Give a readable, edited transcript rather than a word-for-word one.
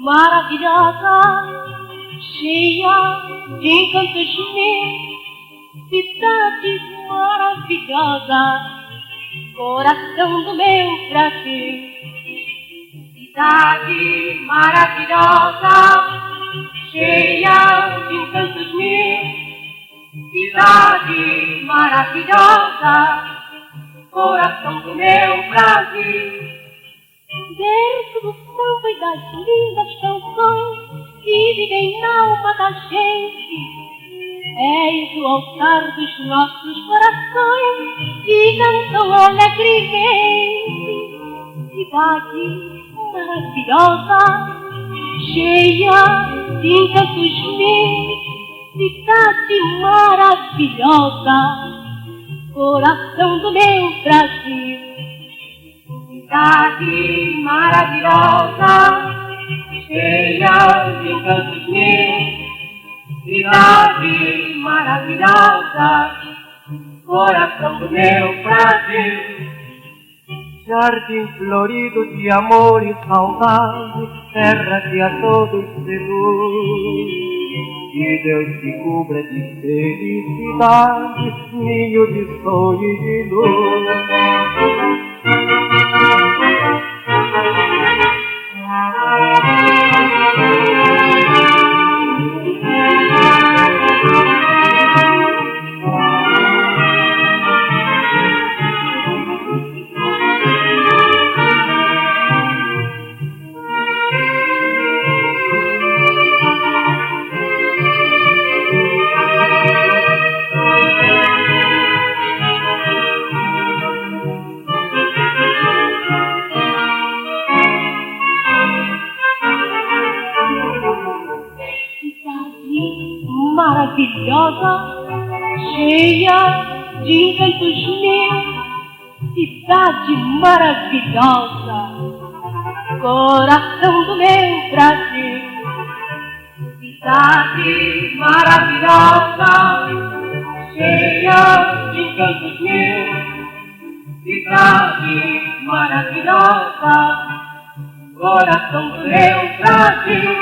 Maravilhosa, cheia de encantos meus, cidade maravilhosa, coração do meu Brasil. Cidade maravilhosa, cheia de encantos meus, cidade maravilhosa, coração do meu Brasil. Berço do samba e das lindas canções que vivem na alma da gente, és o altar dos nossos corações que cantam alegremente. Cidade maravilhosa, cheia de encantos meus, cidade maravilhosa, coração do meu Brasil. Cidade maravilhosa, cheia de encantos meus, cidade maravilhosa, coração do meu Brasil. Jardim florido de amor e saudade, terra que a todos seduz. Que Deus te cubra de felicidade, ninho de sonho e de luz. Maravilhosa, cheia de encantos meus, cidade maravilhosa, coração do meu Brasil. Cidade maravilhosa, cheia de encantos meus, cidade maravilhosa, coração do meu Brasil.